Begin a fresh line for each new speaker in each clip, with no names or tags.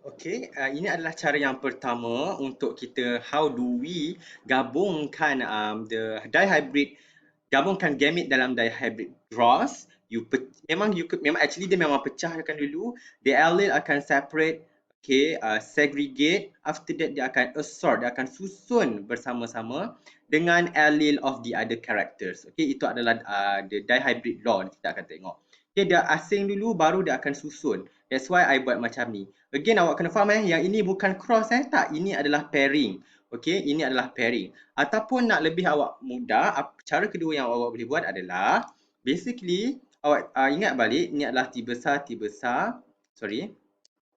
Okey, ini adalah cara yang pertama untuk kita how do we gabungkan dihybrid gabungkan gamete dalam dihybrid draws. Memang actually dia memang pecahkan dulu, the allele akan separate, segregate, after that dia akan assort, dia akan susun bersama-sama dengan allele of the other characters. Okey, itu adalah the dihybrid law kita akan tengok. Okay, dia asing dulu baru dia akan susun. That's why I buat macam ni. Again, awak kena faham yang ini bukan cross tak, ini adalah pairing. Okey, ini adalah pairing. Ataupun nak lebih awak mudah, cara kedua yang awak boleh buat adalah basically awak ingat balik ni adalah T besar, T besar. Sorry.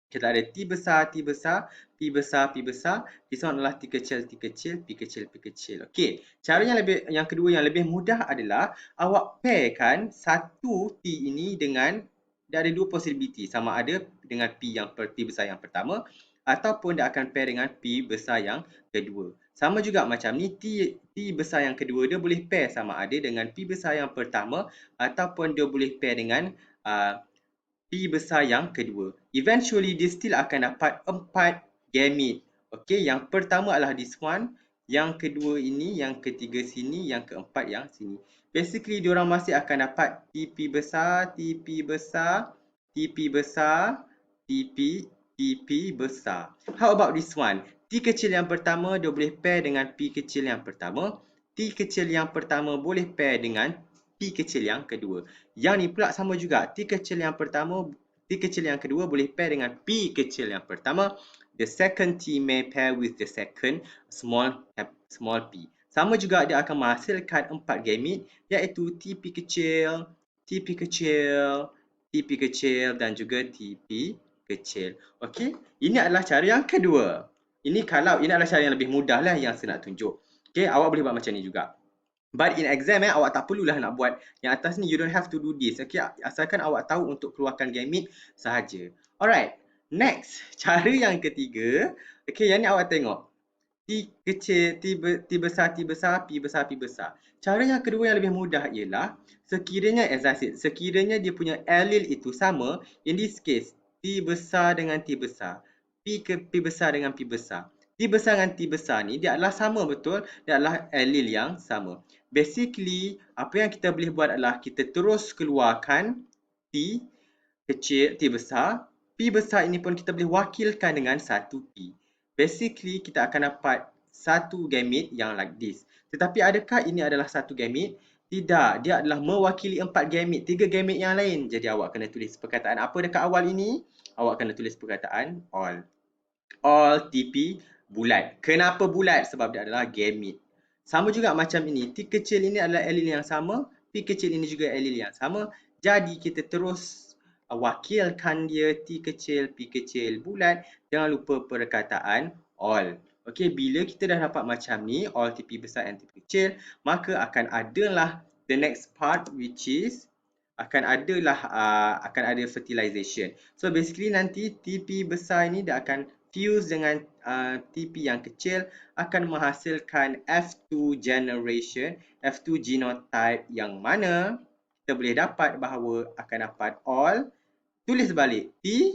Kita ada T besar, T besar, P besar, P besar. This one adalah T kecil, T kecil, P kecil, P kecil. Okey. Cara yang kedua yang lebih mudah adalah awak pairkan satu T ini dengan dia ada dua possibility, sama ada dengan P besar yang pertama ataupun dia akan pair dengan P besar yang kedua. Sama juga macam ni T besar yang kedua dia boleh pair sama ada dengan P besar yang pertama ataupun dia boleh pair dengan P besar yang kedua. Eventually dia still akan dapat 4 gamete. Okey, yang pertama adalah this one, yang kedua ini, yang ketiga sini, yang keempat yang sini. Basically diorang masih akan dapat TP besar, TP besar, TP besar, TP, TP besar. How about this one? T kecil yang pertama dia boleh pair dengan P kecil yang pertama. T kecil yang pertama boleh pair dengan P kecil yang kedua. Yang ni pula sama juga. T kecil yang pertama, T kecil yang kedua boleh pair dengan P kecil yang pertama. The second T may pair with the second small p. Sama juga dia akan menghasilkan 4 gamete iaitu TP kecil, TP kecil, TP kecil dan juga TP kecil. Okey, ini adalah cara yang kedua. Ini adalah cara yang lebih mudah lah yang saya nak tunjuk. Okey, awak boleh buat macam ni juga. But in exam awak tak perlulah nak buat yang atas ni, you don't have to do this. Okay, asalkan awak tahu untuk keluarkan gamete sahaja. Alright, next. Cara yang ketiga, okay, yang ni awak tengok. T kecil, T besar, T besar, P besar, P besar. Cara yang kedua yang lebih mudah ialah sekiranya, as I said, sekiranya dia punya allele itu sama, in this case, T besar dengan T besar, P besar dengan P besar. T besar dengan T besar ni dia adalah sama, betul? Dia adalah allele yang sama. Basically, apa yang kita boleh buat adalah kita terus keluarkan T kecil, T besar. P besar ini pun kita boleh wakilkan dengan satu P. Basically, kita akan dapat satu gamete yang like this. Tetapi adakah ini adalah satu gamete? Tidak, dia adalah mewakili 4 gamete, 3 gamete yang lain. Jadi awak kena tulis perkataan apa dekat awal ini? Awak kena tulis perkataan all. All TP bulat. Kenapa bulat? Sebab dia adalah gamete. Sama juga macam ini. T kecil ini adalah allele yang sama. P kecil ini juga allele yang sama. Jadi kita terus wakilkan dia T kecil, P kecil bulat. Jangan lupa perkataan all. Okey, bila kita dah dapat macam ni, all TP besar and TP kecil, maka akan adalah the next part which is akan ada fertilization. So basically nanti TP besar ini dia akan fuse dengan TP yang kecil, akan menghasilkan F2 generation, F2 genotype yang mana kita boleh dapat bahawa akan dapat all. Tulis balik T.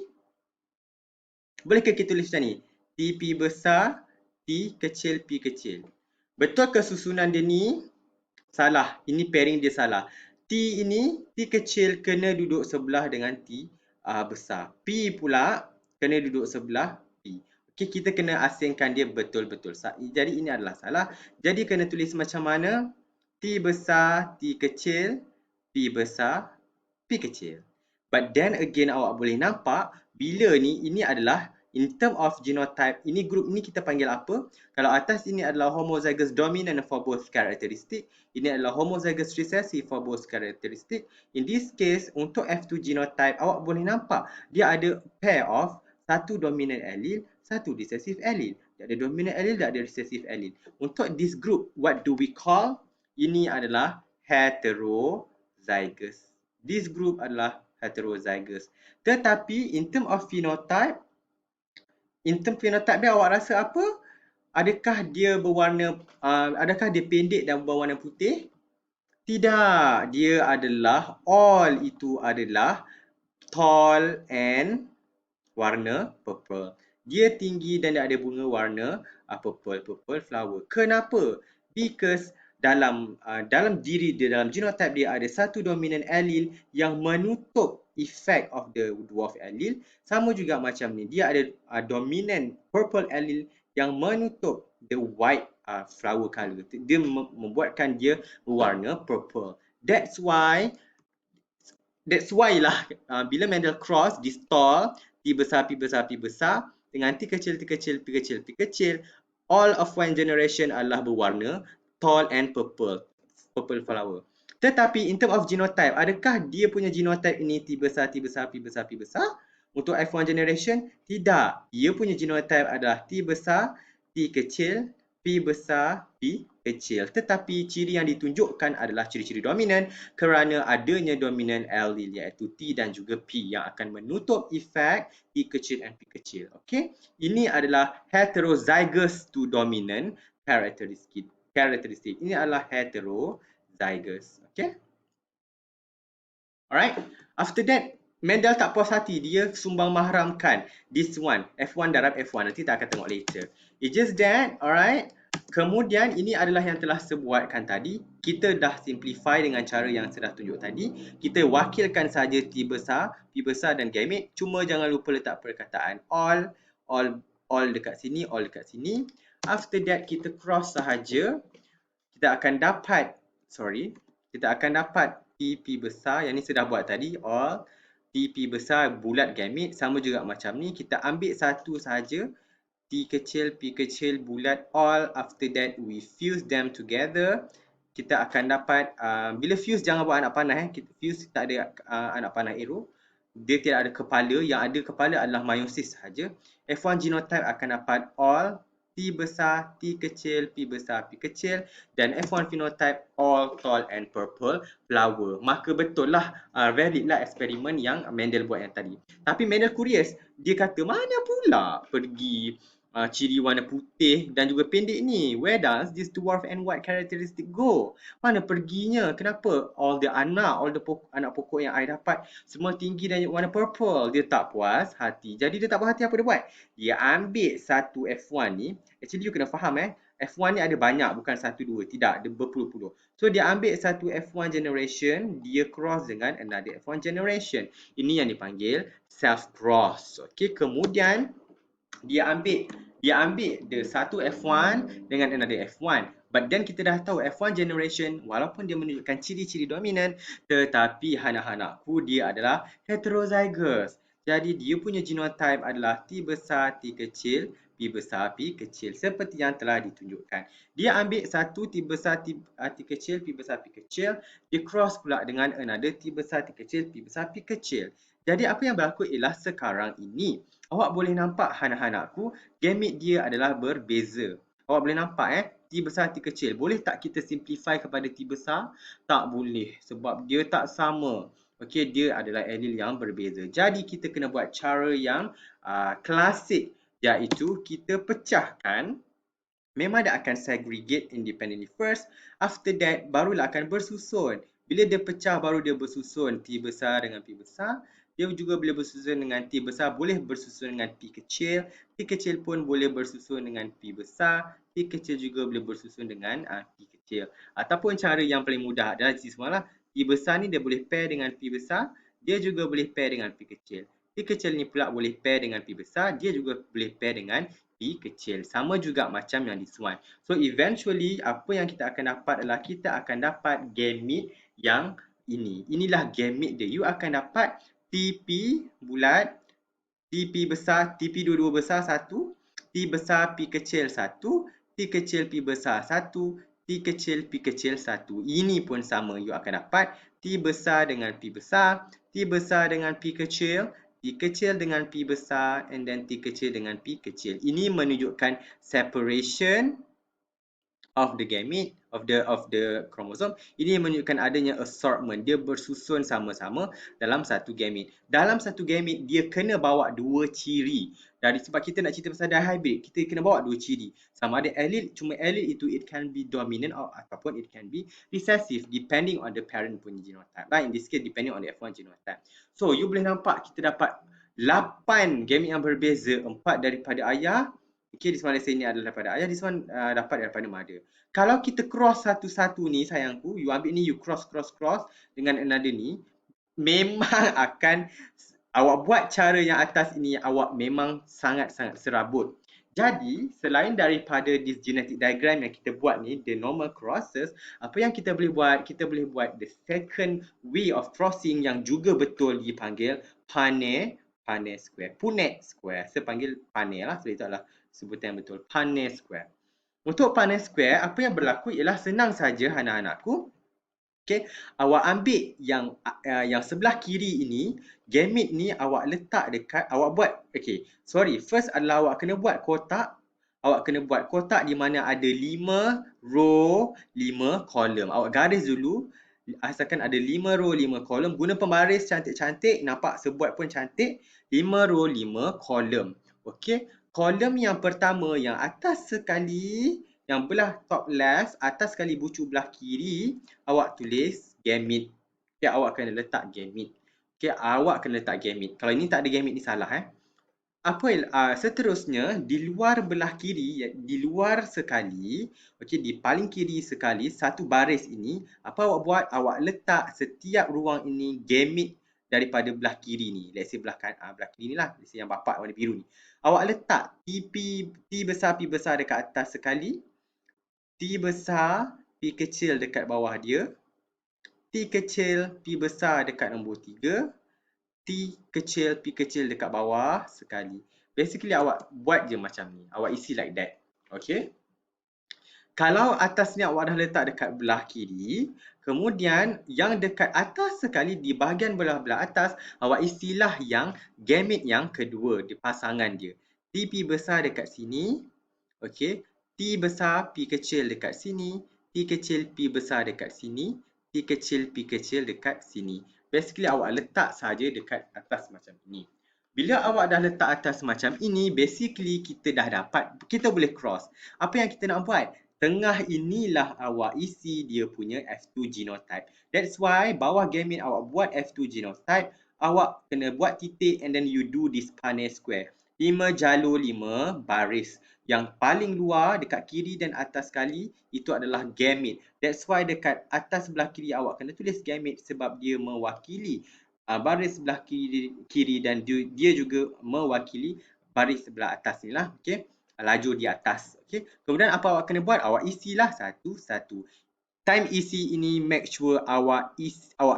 Bolehkah kita tulis macam ni? TP besar, T kecil, P kecil. Betul ke susunan dia ni? Salah. Ini pairing dia salah. T ini, T kecil kena duduk sebelah dengan T besar. P pula kena duduk sebelah P. Okey, kita kena asingkan dia betul-betul. Jadi ini adalah salah. Jadi kena tulis macam mana? T besar, T kecil, P besar, P kecil. But then again awak boleh nampak bila ni ini adalah in term of genotype, ini group ni kita panggil apa? Kalau atas ini adalah homozygous dominant for both characteristic, ini adalah homozygous recessive for both characteristic. In this case, untuk F2 genotype, awak boleh nampak dia ada pair of satu dominant allele, satu recessive allele. Dia ada dominant allele, dia ada recessive allele. Untuk this group, what do we call? Ini adalah heterozygous. This group adalah heterozygous. Tetapi in term of phenotype, dia awak rasa apa? Adakah dia adakah dia pendek dan berwarna putih? Tidak, dia adalah all itu adalah tall and warna purple. Dia tinggi dan dia ada bunga warna purple flower. Kenapa? Because dalam diri dia, dalam genotype dia ada satu dominant allele yang menutup effect of the dwarf allele. Sama juga macam ni, dia ada dominant purple allele yang menutup the white flower color. Dia membuatkan dia berwarna purple. That's why lah bila Mendel cross di stall T besar dengan T kecil, all of one generation adalah berwarna tall and purple flower. Tetapi in term of genotype, adakah dia punya genotype ini T besar? Untuk F1 generation? Tidak. Dia punya genotype adalah T besar, T kecil, P besar, P kecil. Tetapi ciri yang ditunjukkan adalah ciri-ciri dominan kerana adanya dominan allele iaitu T dan juga P yang akan menutup efek T kecil dan P kecil. Okey, ini adalah heterozygous to dominant characteristic. Ini adalah heterozygous. Okey. Alright. After that, Mendel tak puas hati, dia sumbang mahramkan this one, F1 darab F1. Nanti kita akan tengok later. It's just that, alright. Kemudian ini adalah yang telah saya buatkan tadi. Kita dah simplify dengan cara yang saya dah tunjuk tadi. Kita wakilkan saja T besar, P besar dan gamete. Cuma jangan lupa letak perkataan all dekat sini, all dekat sini. After that, kita cross sahaja. Kita akan dapat TP besar. Yang ni saya dah buat tadi, all TP besar bulat gamete. Sama juga macam ni, kita ambil satu sahaja, T kecil, P kecil, bulat, all. After that, we fuse them together. Kita akan dapat, bila fuse jangan buat anak panah. Fuse tak ada anak panah arrow. Dia tidak ada kepala. Yang ada kepala adalah meiosis sahaja. F1 genotype akan dapat all T besar, T kecil, P besar, P kecil. Dan F1 phenotype all tall and purple flower. Maka betul lah, valid lah eksperimen yang Mendel buat yang tadi. Tapi Mendel curious, dia kata mana pula pergi ciri warna putih dan juga pendek ni? Where does this dwarf and white characteristic go? Mana perginya? Kenapa all the anak pokok yang I dapat semua tinggi dan warna purple? Dia tak puas hati. Jadi dia tak puas hati, apa dia buat? Dia ambil satu F1 ni. Actually you kena faham F1 ni ada banyak, bukan satu dua. Tidak, ada berpuluh-puluh. So dia ambil satu F1 generation, dia cross dengan another F1 generation. Ini yang dipanggil self cross. Okey, kemudian dia ambil the satu F1 dengan another F1. But then kita dah tahu F1 generation walaupun dia menunjukkan ciri-ciri dominan, tetapi anak-anakku dia adalah heterozygous. Jadi dia punya genotype adalah T besar, T kecil, P besar, P kecil. Seperti yang telah ditunjukkan. Dia ambil satu T besar, T kecil, P besar, P kecil. Dia cross pula dengan another T besar, T kecil, P besar, P kecil. Jadi apa yang berlaku ialah sekarang ini, awak boleh nampak anak-anakku, gamete dia adalah berbeza. Awak boleh nampak T besar, T kecil. Boleh tak kita simplify kepada T besar? Tak boleh sebab dia tak sama. Okey, dia adalah allele yang berbeza. Jadi kita kena buat cara yang klasik, iaitu kita pecahkan. Memang dia akan segregate independently first. After that, barulah akan bersusun. Bila dia pecah, baru dia bersusun T besar dengan P besar. Dia juga boleh bersusun dengan T besar, boleh bersusun dengan P kecil. P kecil pun boleh bersusun dengan P besar. P kecil juga boleh bersusun dengan P kecil. Ataupun cara yang paling mudah adalah semalah. P besar ni dia boleh pair dengan P besar. Dia juga boleh pair dengan P kecil. P kecil ni pula boleh pair dengan P besar. Dia juga boleh pair dengan P kecil. Sama juga macam yang this one. So eventually apa yang kita akan dapat adalah kita akan dapat gamete yang ini. Inilah gamete dia. You akan dapat TP bulat, TP besar, TP dua-dua besar satu, T besar P kecil satu, T kecil P besar satu, T kecil P kecil satu. Ini pun sama. You akan dapat T besar dengan P besar, T besar dengan P kecil, T kecil dengan P besar, and then T kecil dengan P kecil. Ini menunjukkan separation of the gamete, of the chromosome. Ini menunjukkan adanya assortment. Dia bersusun sama-sama dalam satu gamete. Dalam satu gamete, dia kena bawa dua ciri. Dari sebab kita nak cerita pasal dihybrid, kita kena bawa dua ciri. Sama ada allele, cuma allele itu it can be dominant ataupun it can be recessive depending on the parent punya genotype. In this case, depending on the F1 genotype. So, you boleh nampak kita dapat 8 gamit yang berbeza, 4 daripada ayah. Okay, this one let's say ni adalah daripada ayah, this one dapat daripada mother. Kalau kita cross satu-satu ni sayangku, you ambil ni, you cross dengan another ni, memang akan awak buat cara yang atas ini, awak memang sangat-sangat serabut. Jadi, selain daripada this genetic diagram yang kita buat ni, the normal crosses, apa yang kita boleh buat? Kita boleh buat the second way of crossing yang juga betul dipanggil Punnett square. Punnett square. Saya panggil Punnett lah, sebab itu adalah sebutan yang betul. Punnett square. Untuk Punnett square, apa yang berlaku ialah senang saja anak-anakku. Okay, awak ambil yang sebelah kiri ini, gamit ni awak letak dekat, awak buat, okay, sorry, first adalah awak kena buat kotak. Awak kena buat kotak di mana ada 5 row, 5 kolom. Awak garis dulu, asalkan ada 5 row, 5 kolom. Guna pembaris cantik-cantik, nampak sebuat pun cantik. 5 row, 5 kolom. Okay, kolom yang pertama, yang atas sekali, yang belah top left, atas sekali bucu belah kiri, awak tulis gamit. Okay, awak kena letak gamit. Okay, awak kena letak gamit. Kalau ini tak ada gamit ni salah seterusnya di luar belah kiri, di luar sekali, okey, di paling kiri sekali, satu baris ini, apa awak buat? Awak letak setiap ruang ini gamit daripada belah kiri ni. Let's say belah kiri ni lah, let's say yang bapak warna biru ni. Awak letak T besar P besar dekat atas sekali, T besar, P kecil dekat bawah dia, T kecil, P besar dekat nombor 3, T kecil, P kecil dekat bawah sekali. Basically awak buat je macam ni. Awak isi like that. Okay. Kalau atas ni awak dah letak dekat belah kiri, kemudian yang dekat atas sekali di bahagian belah atas, awak isilah yang gamit yang kedua, di pasangan dia. T P besar dekat sini. Okay. T besar P kecil dekat sini, T kecil P besar dekat sini, T kecil P kecil dekat sini. Basically awak letak saja dekat atas macam ini. Bila awak dah letak atas macam ini, basically kita dah dapat, kita boleh cross. Apa yang kita nak buat? Tengah inilah awak isi dia punya F2 genotype. That's why bawah gamit awak buat F2 genotype, awak kena buat titik and then you do this Punnett square. 5 jalur 5 baris. Yang paling luar dekat kiri dan atas sekali itu adalah gamit. That's why dekat atas sebelah kiri awak kena tulis gamit sebab dia mewakili baris sebelah kiri dan dia juga mewakili baris sebelah atas ni lah. Okay. Lajur di atas. Okay. Kemudian apa awak kena buat? Awak isilah satu-satu. Time isi ini make sure awak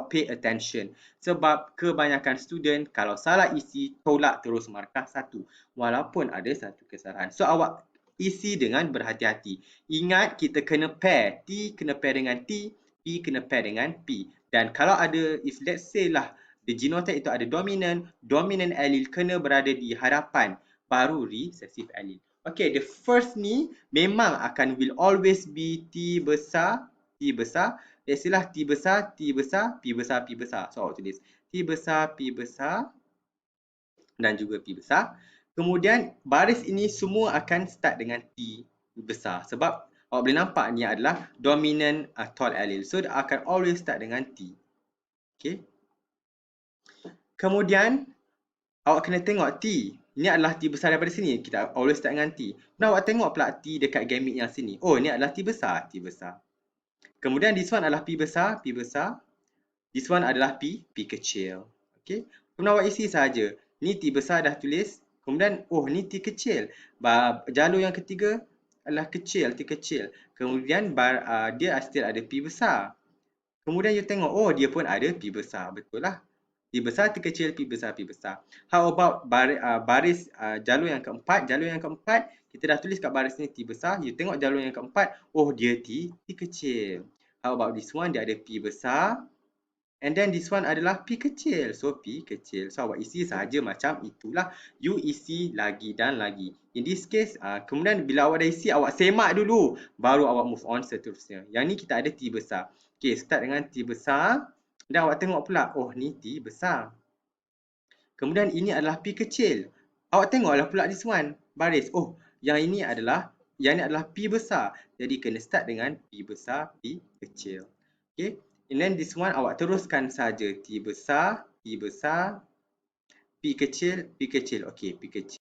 pay attention. Sebab kebanyakan student kalau salah isi tolak terus markah 1 walaupun ada satu kesalahan. So awak isi dengan berhati-hati. Ingat kita kena pair. T kena pair dengan T, P kena pair dengan P. Dan kalau ada, if let's say lah the genotype itu ada dominant allele kena berada di hadapan baru recessive allele. Okay, the first ni memang akan will always be T besar, let's say lah T besar, P besar. So awak tulis T besar, P besar dan juga P besar. Kemudian baris ini semua akan start dengan T besar sebab awak boleh nampak ni adalah dominant tall allele. So dia akan always start dengan T. Okay. Kemudian awak kena tengok T. Ini adalah T besar daripada sini. Kita always start dengan T. Nah, awak tengok pula T dekat gamit yang sini. Oh, ini adalah T besar. Kemudian this one adalah P besar. This one adalah P kecil. Okay. Kemudian awak isi saja. Ni T besar dah tulis. Kemudian, oh ni T kecil. Jalur yang ketiga adalah kecil, T kecil. Kemudian dia still ada P besar. Kemudian you tengok, oh dia pun ada P besar. Betul lah. P besar, T kecil, P besar. How about baris jalur yang keempat? Jalur yang keempat, kita dah tulis kat baris ni T besar. You tengok jalur yang keempat, oh dia T kecil. How about this one? Dia ada P besar. And then this one adalah P kecil. So P kecil. So awak isi saja macam itulah. You isi lagi dan lagi. In this case, kemudian bila awak dah isi, awak semak dulu. Baru awak move on seterusnya. Yang ni kita ada T besar. Okay, start dengan T besar. Dan awak tengok pula, oh ni T besar. Kemudian ini adalah P kecil. Awak tengoklah pula this one. Baris. Oh, yang ini adalah P besar. Jadi kena start dengan P besar, P kecil. Okay. And then this one awak teruskan saja T besar, P kecil, P kecil. Okey, P kecil.